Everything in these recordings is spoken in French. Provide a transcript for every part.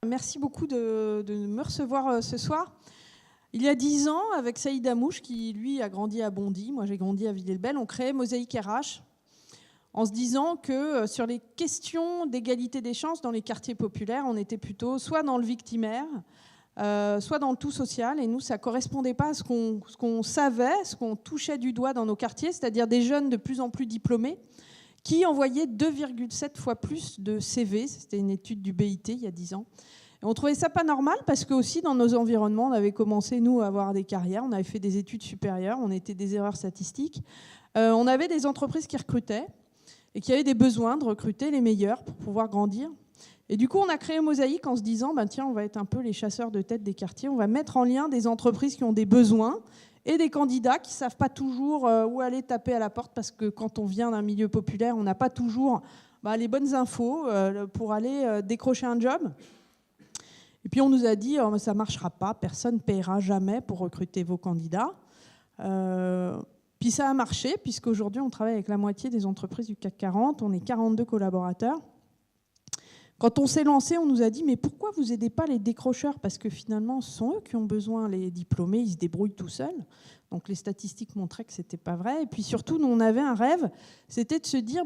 Merci beaucoup de me recevoir ce soir. Il y a 10 ans, avec Saïd Amouche, qui lui a grandi à Bondy, moi j'ai grandi à Villers-le-Bel, on créait Mosaïque RH en se disant que sur les questions d'égalité des chances dans les quartiers populaires, on était plutôt soit dans le victimaire, soit dans le tout social. Et nous, ça ne correspondait pas à ce qu'on savait, ce qu'on touchait du doigt dans nos quartiers, c'est-à-dire des jeunes de plus en plus diplômés qui envoyaient 2,7 fois plus de CV. C'était une étude du BIT il y a 10 ans. Et on trouvait ça pas normal parce que aussi dans nos environnements, on avait commencé, nous, à avoir des carrières, on avait fait des études supérieures, on était des erreurs statistiques. On avait des entreprises qui recrutaient et qui avaient des besoins de recruter les meilleurs pour pouvoir grandir. Et du coup, on a créé Mosaïque en se disant, tiens, on va être un peu les chasseurs de tête des quartiers, on va mettre en lien des entreprises qui ont des besoins et des candidats qui ne savent pas toujours où aller taper à la porte, parce que quand on vient d'un milieu populaire, on n'a pas toujours les bonnes infos pour aller décrocher un job. Et puis on nous a dit, ça ne marchera pas, personne ne paiera jamais pour recruter vos candidats. Puis ça a marché, puisqu'aujourd'hui on travaille avec la moitié des entreprises du CAC 40, on est 42 collaborateurs. Quand on s'est lancé, on nous a dit, mais pourquoi vous n'aidez pas les décrocheurs? Parce que finalement, ce sont eux qui ont besoin, les diplômés, ils se débrouillent tout seuls. Donc les statistiques montraient que ce n'était pas vrai. Et puis surtout, nous, on avait un rêve, c'était de se dire,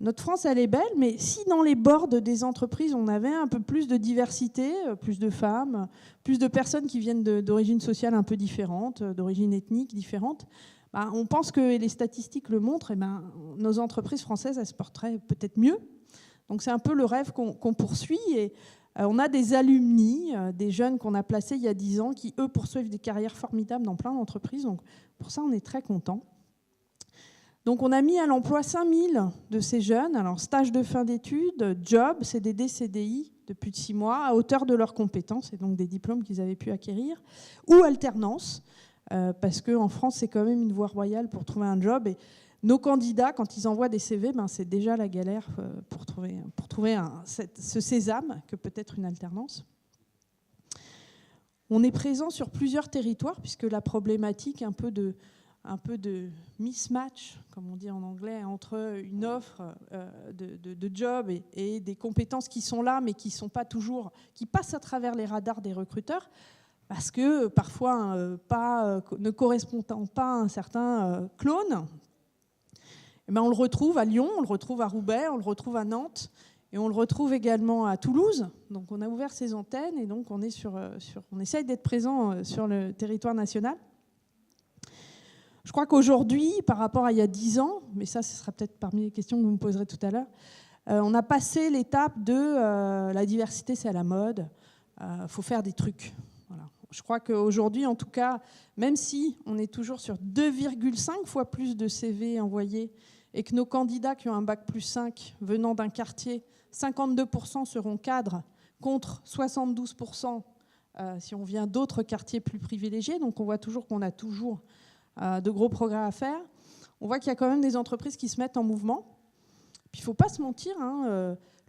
notre France, elle est belle, mais si dans les boards des entreprises, on avait un peu plus de diversité, plus de femmes, plus de personnes qui viennent d'origine sociale un peu différente, d'origine ethnique différente, on pense que les statistiques le montrent, et nos entreprises françaises, elles se porteraient peut-être mieux. Donc c'est un peu le rêve qu'on poursuit. Et on a des alumni, des jeunes qu'on a placés il y a 10 ans, qui, eux, poursuivent des carrières formidables dans plein d'entreprises. Donc pour ça, on est très contents. Donc on a mis à l'emploi 5000 de ces jeunes. Alors stage de fin d'études, job, CDD, CDI de plus de 6 mois, à hauteur de leurs compétences, et donc des diplômes qu'ils avaient pu acquérir, ou alternance, parce qu'en France, c'est quand même une voie royale pour trouver un job. Et nos candidats, quand ils envoient des CV, c'est déjà la galère pour trouver ce sésame que peut être une alternance. On est présent sur plusieurs territoires, puisque la problématique un peu de mismatch, comme on dit en anglais, entre une offre de job et des compétences qui sont là, mais qui sont pas toujours, qui passent à travers les radars des recruteurs, parce que parfois ne correspondant pas à un certain clone. On le retrouve à Lyon, on le retrouve à Roubaix, on le retrouve à Nantes, et on le retrouve également à Toulouse. Donc on a ouvert ces antennes, et donc on essaye d'être présent sur le territoire national. Je crois qu'aujourd'hui, par rapport à il y a 10 ans, mais ça, ce sera peut-être parmi les questions que vous me poserez tout à l'heure, on a passé l'étape de la diversité, c'est à la mode, faut faire des trucs. Voilà. Je crois qu'aujourd'hui, en tout cas, même si on est toujours sur 2,5 fois plus de CV envoyés, et que nos candidats qui ont un bac plus 5 venant d'un quartier, 52% seront cadres, contre 72% si on vient d'autres quartiers plus privilégiés. Donc on voit toujours qu'on a toujours de gros progrès à faire. On voit qu'il y a quand même des entreprises qui se mettent en mouvement. Puis il ne faut pas se mentir,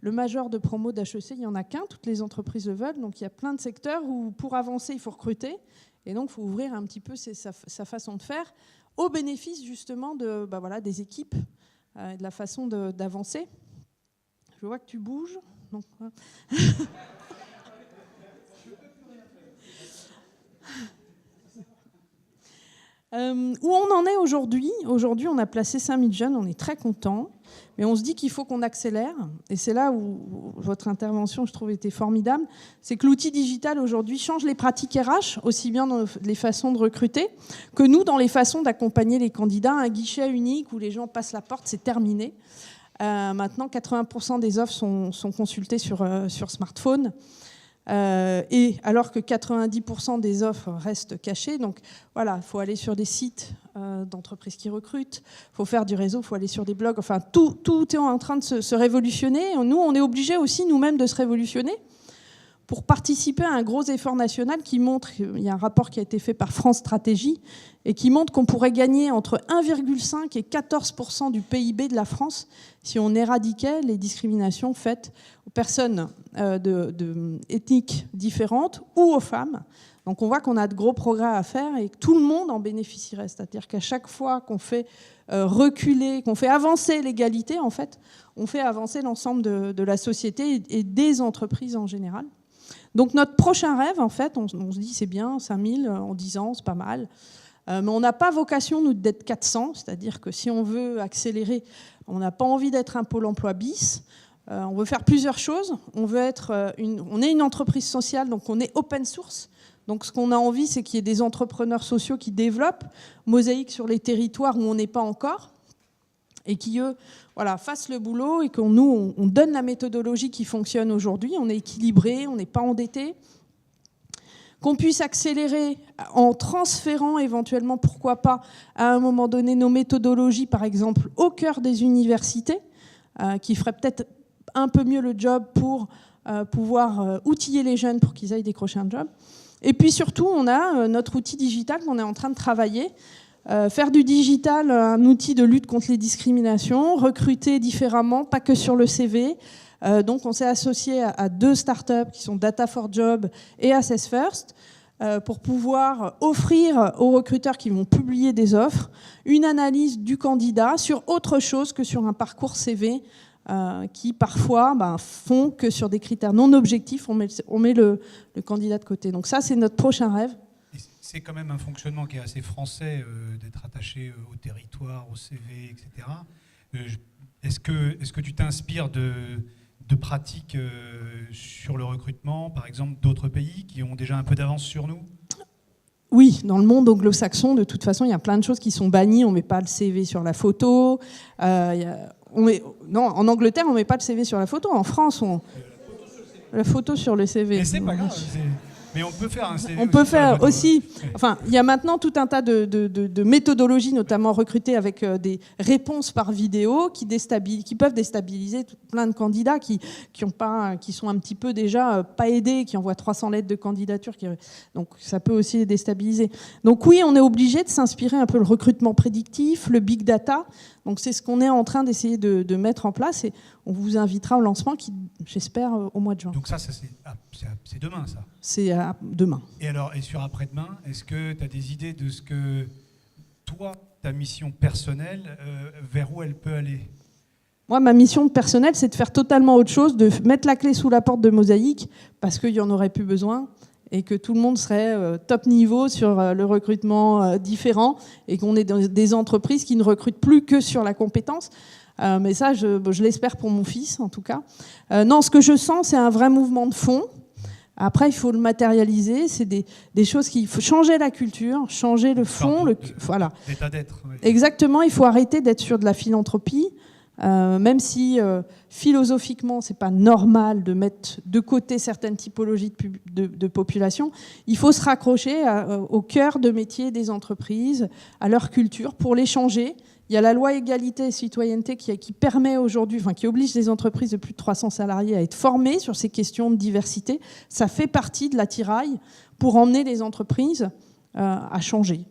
le major de promo d'HEC, il n'y en a qu'un, toutes les entreprises le veulent. Donc il y a plein de secteurs où pour avancer, il faut recruter. Et donc il faut ouvrir un petit peu sa façon de faire, au bénéfice justement des équipes et de la façon d'avancer. Je vois que tu bouges. Donc, où on en est aujourd'hui? Aujourd'hui, on a placé 5000 jeunes, on est très contents, mais on se dit qu'il faut qu'on accélère. Et c'est là où votre intervention, je trouve, était formidable. C'est que l'outil digital, aujourd'hui, change les pratiques RH, aussi bien dans les façons de recruter que nous, dans les façons d'accompagner les candidats. Un guichet unique où les gens passent la porte, c'est terminé. Maintenant, 80% des offres sont consultées sur smartphone. Et alors que 90% des offres restent cachées. Donc voilà, il faut aller sur des sites d'entreprises qui recrutent, il faut faire du réseau, il faut aller sur des blogs. Enfin, tout est en train de se révolutionner. Nous, on est obligés aussi nous-mêmes de se révolutionner pour participer à un gros effort national qui montre, il y a un rapport qui a été fait par France Stratégie, et qui montre qu'on pourrait gagner entre 1,5 et 14% du PIB de la France si on éradiquait les discriminations faites aux personnes ethniques différentes ou aux femmes. Donc on voit qu'on a de gros progrès à faire et que tout le monde en bénéficierait. C'est-à-dire qu'à chaque fois qu'on fait reculer, qu'on fait avancer l'égalité, en fait, on fait avancer l'ensemble de la société et des entreprises en général. Donc notre prochain rêve, en fait, on se dit c'est bien, 5000 en 10 ans, c'est pas mal. Mais on n'a pas vocation, nous, d'être 400, c'est-à-dire que si on veut accélérer, on n'a pas envie d'être un pôle emploi bis. On veut faire plusieurs choses. On est une entreprise sociale, donc on est open source. Donc ce qu'on a envie, c'est qu'il y ait des entrepreneurs sociaux qui développent Mosaïque sur les territoires où on n'est pas encore, et qui, eux, fassent le boulot, et qu'on nous, on donne la méthodologie qui fonctionne aujourd'hui. On est équilibré, on n'est pas endetté. Qu'on puisse accélérer en transférant éventuellement, pourquoi pas, à un moment donné, nos méthodologies, par exemple, au cœur des universités, qui feraient peut-être un peu mieux le job pour pouvoir outiller les jeunes pour qu'ils aillent décrocher un job. Et puis surtout, on a notre outil digital qu'on est en train de travailler. Faire du digital un outil de lutte contre les discriminations, recruter différemment, pas que sur le CV. Donc on s'est associé à 2 startups qui sont Data for Job et Assess First pour pouvoir offrir aux recruteurs qui vont publier des offres une analyse du candidat sur autre chose que sur un parcours CV qui parfois font que sur des critères non objectifs, on met le candidat de côté. Donc ça, c'est notre prochain rêve. C'est quand même un fonctionnement qui est assez français, d'être attaché au territoire, au CV, etc. Est-ce que tu t'inspires de pratiques sur le recrutement, par exemple, d'autres pays qui ont déjà un peu d'avance sur nous ? Oui, dans le monde anglo-saxon, de toute façon, il y a plein de choses qui sont bannies. On ne met pas le CV sur la photo. Non, en Angleterre, on ne met pas le CV sur la photo. En France, la photo sur le CV. Mais c'est pas grave. Mais on peut faire un CV. On peut faire aussi. Enfin, il y a maintenant tout un tas de méthodologies, notamment recrutées avec des réponses par vidéo qui peuvent déstabiliser plein de candidats qui sont un petit peu déjà pas aidés, qui envoient 300 lettres de candidature. Donc ça peut aussi les déstabiliser. Donc oui, on est obligé de s'inspirer un peu le recrutement prédictif, le big data. Donc c'est ce qu'on est en train d'essayer de mettre en place, et on vous invitera au lancement qui, j'espère, au mois de juin. Donc ça c'est demain, ça ? C'est demain. Et sur après-demain, est-ce que tu as des idées de ce que toi, ta mission personnelle, vers où elle peut aller ? Moi, ma mission personnelle, c'est de faire totalement autre chose, de mettre la clé sous la porte de Mosaïque, parce qu'il n'y en aurait plus besoin, et que tout le monde serait top niveau sur le recrutement différent, et qu'on ait des entreprises qui ne recrutent plus que sur la compétence. Mais ça, je l'espère pour mon fils, en tout cas. Non, ce que je sens, c'est un vrai mouvement de fond. Après, il faut le matérialiser. C'est des choses qu'il faut changer la culture, changer le fond. Voilà. L'état d'être. Oui. Exactement, il faut arrêter d'être sur de la philanthropie. Même si philosophiquement c'est pas normal de mettre de côté certaines typologies de population, il faut se raccrocher au cœur de métier des entreprises, à leur culture, pour les changer. Il y a la loi égalité et citoyenneté qui permet aujourd'hui, qui oblige les entreprises de plus de 300 salariés à être formées sur ces questions de diversité. Ça fait partie de l'attirail pour emmener les entreprises à changer.